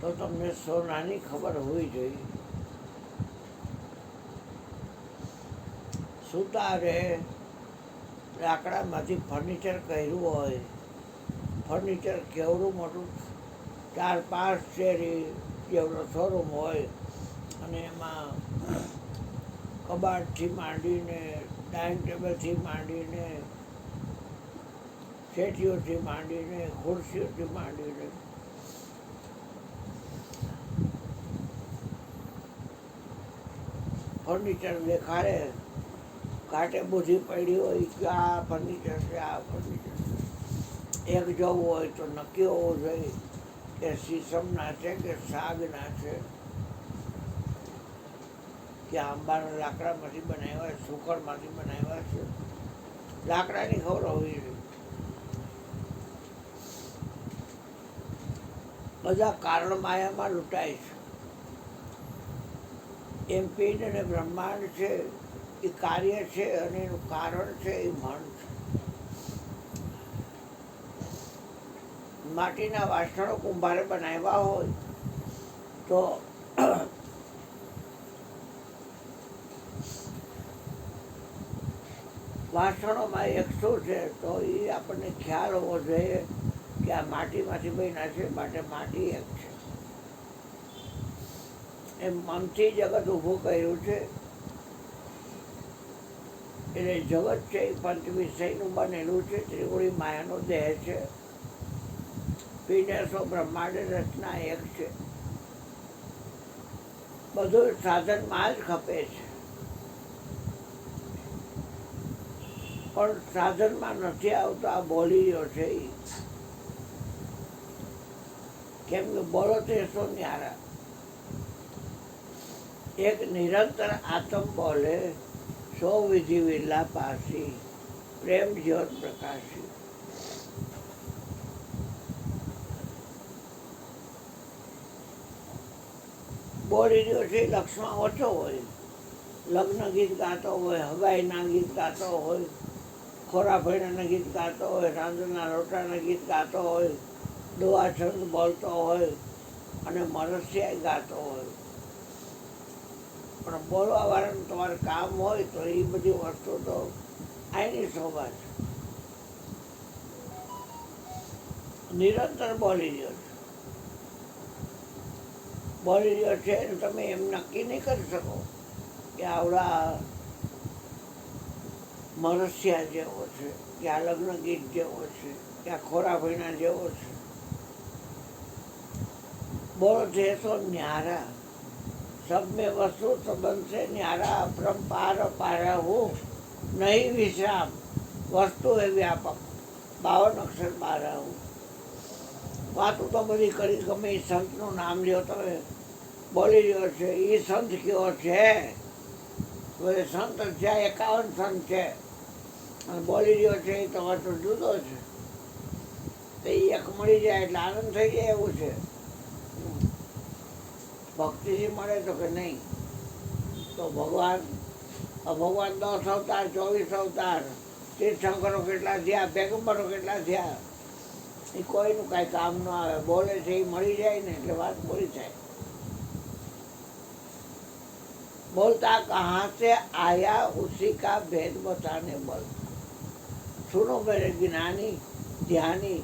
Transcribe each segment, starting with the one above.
તો તમને સોનાની ખબર હોવી જોઈએ. સુતારે લાકડામાંથી ફર્નિચર કર્યું હોય, ફર્નિચર કેવડું મોટું 4-5 શેરી જેવડો શોરૂમ હોય, અને એમાં કબાટથી માંડીને, ડાઇનિંગ ટેબલથી માંડીને, સેટીઓથી માંડીને, ખુરશીઓથી માંડીને ફર્નિચર દેખાડે. કાંટે બુદ્ધિ પડી હોય કે આ ફર્નિચર છે, આ ફર્નિચર છે. એક જવું હોય તો નક્કી હોવું જોઈએ કે શીશમના છે કે સાગના છે, કે આંબાના લાકડામાંથી બનાવ્યા, સુકળમાંથી બનાવ્યા છે. લાકડાની ખબર હોવી જોઈએ. બધા કારણ માયામાં લૂંટાય છે. એમ પિંડ અને બ્રહ્માંડ છે એ કાર્ય છે, અને એનું કારણ છે એ મન છે. માટીના વાસણો કુંભારે બનાવ્યા હોય તો વાસણોમાં એક શું છે, તો એ આપણને ખ્યાલ હોવો જોઈએ કે આ માટીમાંથી બન્યા છે, માટે માટી એક છે. એમ મનથી જગત ઊભું કર્યું છે. એટલે જગત છે એ પંચ વિષયનું બનેલું છે. ત્રિગુણી માયાનો દેહ છે. પિંડ બ્રહ્માંડ રચના એક છે. બધું સાધનમાં જ ખપે છે, પણ સાધનમાં નથી આવતો આ બોલી રહ્યો છે એ. કેમ કે બોલો તો એસો ન્યારા. એક નિરંતર આત્મ બોલે, સો વિધિ વિરલા પાસી, પ્રેમ જ્યોત પ્રકાશી. બોલી રહ્યો છે લક્ષમાં ઓછો હોય. લગ્ન ગીત ગાતો હોય, હગાઈના ગીત ગાતો હોય, ખોરા ભૈણાના ગીત ગાતો હોય, રાંધણના રોટાના ગીત ગાતો હોય, દુઆ છંદ બોલતો હોય, અને મરસિયા ગાતો હોય. પણ બોલવા વાળાનું તમારે કામ હોય તો એ બધી વસ્તુ તો આની શોભા છે. નિરંતર બોલી રહ્યો છે. બોલી રહ્યો છે અને તમે એમ નક્કી નહીં કરી શકો કે આવડા મરસિયા જેવો છે, કે આ લગ્ન ગીત જેવો છે, કે આ ખોરા ભૈણા જેવો છે. બોલો છે તો ન્યારા. सब में वस्तु संबंध से न्यारा अपरंपार पारा हूँ नहीं विश्राम वस्तु है व्यापक 52 अक्षर पारा हूँ. વાતો તો બધી કરી, ગમે એ સંતનું નામ લ્યો તમે, બોલી રહ્યો છે એ સંત કયો છે? બધે સંત છે, 51 સંત છે, અને બોલી રહ્યો છે એ તો વાતો જુદો છે. તો એ એક મળી જાય એટલે આનંદ થઈ જાય એવું છે. ભક્તિથી મળે તો કે નહીં. તો ભગવાન 10 અવતાર, 24 અવતાર, તીર્થંકરો કેટલા થયા, પેગમ્બરો કેટલા થયા, એ કોઈનું કાંઈ કામ ન આવે. બોલે છે એ મળી જાય ને એટલે વાત પૂરી થાય. બોલતા કહાં સે આયા ઉસી કા ભેદ બતાને બલ. સુનો મેરે જ્ઞાની ધ્યાની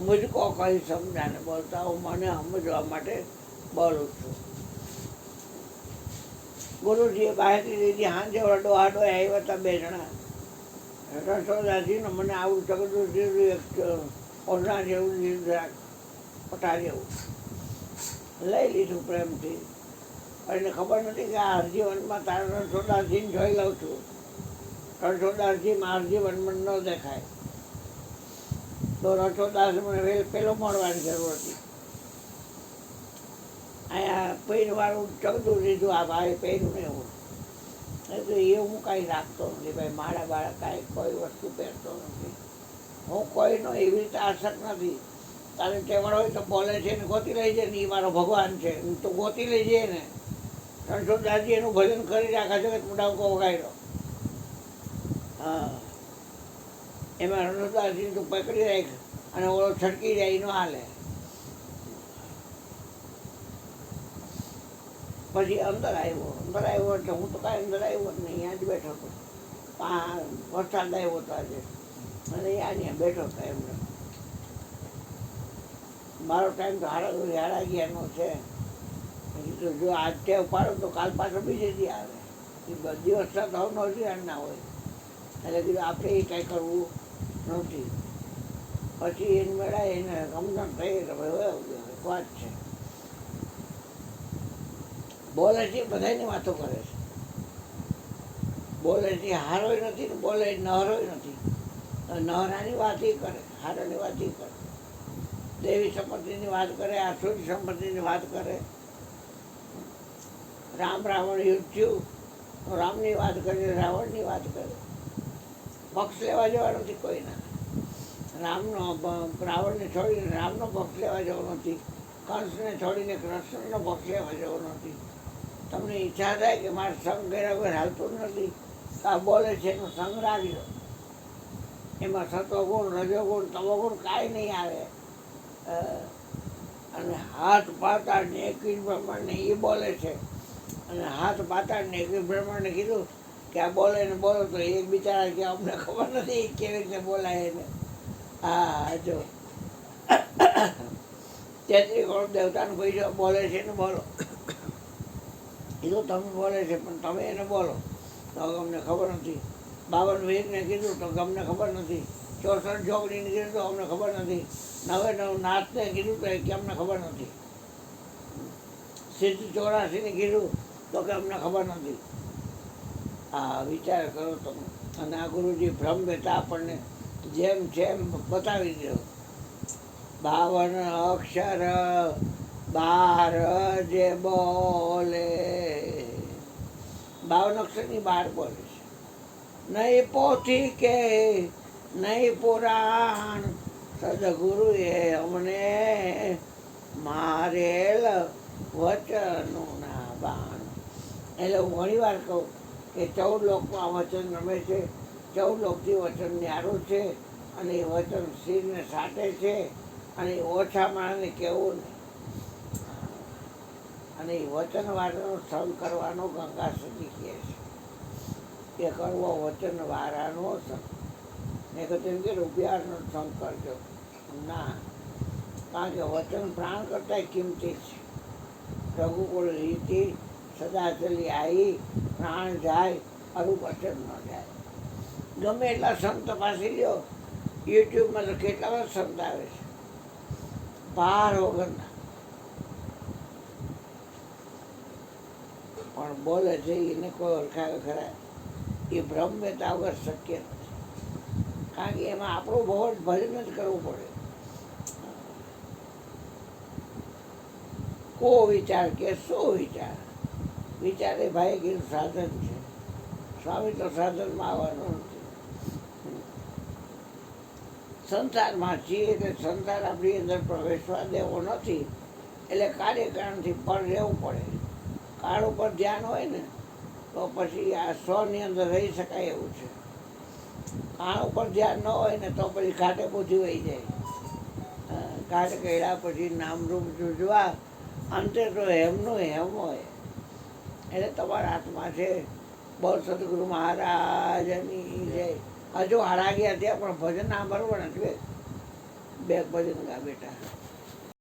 મુझको કहीं સમજાને. બોલતા હું મને સમજવા માટે બોલું છું. ગુરુજીએ બાહેતી દીધી. હાંજે વડો આડો આવ્યા હતા 2 જણા. રસોદાજીને મને આવું ચગડું દીધું, એક ઓઢણા જેવું દીધું, પટા જેવું લઈ લીધું પ્રેમથી. એને ખબર નથી કે આ હરજીવનમાં તારા રણછોડદાસજીને જોઈ લઉં છું. રણછોડદાસજીમાં હરજીવનમાં ન દેખાય તો રણછોડદાસ મને પેલો મળવાની જરૂર હતી. અહીંયા પૈરવાળું ચગદું લીધું, આ ભાઈ પહેર્યું ને એવું. તો એ હું કાંઈ રાખતો નથી ભાઈ. મારા બાળક કાંઈ કોઈ વસ્તુ પહેરતો નથી. હું કોઈનો એવી રીતે આસક્ત નથી. તારે તહેવાર હોય તો બોલે છે ને ગોતી લઈ જાય ને એ મારો ભગવાન છે તો ગોતી લઈ જાય ને. રણછોડદાસજી એનું ભજન કરી આખા જગત મુડાવકો વગાડ્યો. હા, એમાં રણછોડદાસજી તું પકડી રાખ અને ઓળો છટકી જાય એનો હાલે. પછી અંદર આવ્યો એટલે હું તો કાંઈ અંદર આવ્યો જ નહીં, અહીંયા જ બેઠો હતો. વરસાદ આવ્યો હતો આજે અને અહીંયા બેઠો હતો એમને. મારો ટાઈમ તો હાડા અગિયારનો છે. તો જો આજ ટેવ પાડો તો કાલ પાછો બીજે દી આવે. દિવસ તો હવનો અધિયાર ના હોય એટલે કીધું આપણે એ કાંઈ કરવું નથી. પછી એને મેળા એને સમજણ થઈ કે ભાઈ વાત છે. બોલે છે બધાની વાતો કરે છે. બોલે છે હારોય નથી ને બોલે નહરોય નથી. નહરાની વાત એ કરે, હારાની વાત એ કરે. દેવી સંપત્તિની વાત કરે, આસુરી સંપત્તિની વાત કરે. રામ રાવણ યુદ્ધ થયું તો રામની વાત કરે, રાવણની વાત કરે. પક્ષ લેવા જવા નથી કોઈના. રાવણને છોડીને રામનો પક્ષ લેવા જવો નથી. કંસને છોડીને કૃષ્ણનો પક્ષ લેવા જવો નથી. તમને ઈચ્છા થાય કે મારે સંગ કર્યા વગર હાલતું નથી, આ બોલે છે એનો સંગ રાખજો. એમાં સત્વગુણ, રજોગુણ, તમોગુણ કાંઈ નહીં આવે. અને હાથ પાતાળ ને એકવીસ બ્રહ્માંડને એ બોલે છે. અને હાથ પાતાળ ને એકવીસ બ્રહ્માંડને કીધું કે આ બોલે ને બોલો તો એક બિચારા કે અમને ખબર નથી કેવી રીતે બોલાય એને. હા જો 33 કરોડ દેવતાનું કોઈ બોલે છે ને બોલો. એ તો તમે બોલે છે પણ તમે એને બોલો તો અમને ખબર નથી. 52 વીરને કીધું તો અમને ખબર નથી. 64 જોગણીને કીધું તો અમને ખબર નથી. 99 નાથને કીધું તો કે અમને ખબર નથી. સિદ્ધ 84ને કીધું તો કે અમને ખબર નથી. હા વિચાર કરો તમે. અને આ ગુરુજી ભ્રમ બેતા આપણને જેમ છે એમ બતાવી દો. 52 અક્ષર 12 જે બોલે, 52 અક્ષરની 12 બોલે છે. નહીં પોથી કે નહીં પુરાણ, સદગુરુએ અમને મારેલ વચનોના બાણ. એટલે હું ઘણી વાર કહું કે 14 લોકમાં વચન રમે છે. 14 લોકથી વચન ન્યારું છે અને એ વચન શિરને સાટે છે અને એ ઓછા માણસને કહેવું નહીં. અને એ વચનવાળાનો સંગ કરવાનો ગંગા સતી કહે છે કે કરવો વચનવાળાનો સંગ. મેં કહ્યું કે રૂપિયાનો સંગ કરજો ના, કારણ કે વચન પ્રાણ કરતાં કિંમતી છે. રઘુકુળ રીતિ સદા ચલી આવી, પ્રાણ જાય અરુ વચન ન જાય. ગમે એટલા સંત તપાસી લ્યો, યુટ્યુબમાં તો કેટલા બધા સંત આવે છે પાર વગરના, પણ બોલે છે એને કોઈ ઓળખાવે ખરા એ ભ્રમ બેતા વગર શક્ય નથી. કારણ કે એમાં આપણું બહુ જ ભજન જ કરવું પડે. કો વિચાર કે શું વિચાર? વિચાર એ ભાઈ કીધું સાધન છે. સ્વામી તો સાધનમાં આવવાનું નથી. સંસારમાં છીએ એટલે સંસાર આપણી અંદર પ્રવેશવા દેવો નથી. એટલે કાર્યકારણથી પર રહેવું પડે. કાળ ઉપર ધ્યાન હોય ને તો પછી આ સ્વની અંદર રહી શકાય એવું છે. કાળ ઉપર ધ્યાન ન હોય ને તો પછી ઘાટે પૂછી વહી જાય. ઘાટ કર્યા પછી નામરૂપ જુજવા, અંતે તો હેમનું હેમ હોય. એટલે તમારા હાથમાં છે. બોલ સદગુરુ મહારાજની જય. હજુ હાડા ગયા ત્યાં પણ ભજન ના બરોબર નથી. બે ભજન ગા બેટા.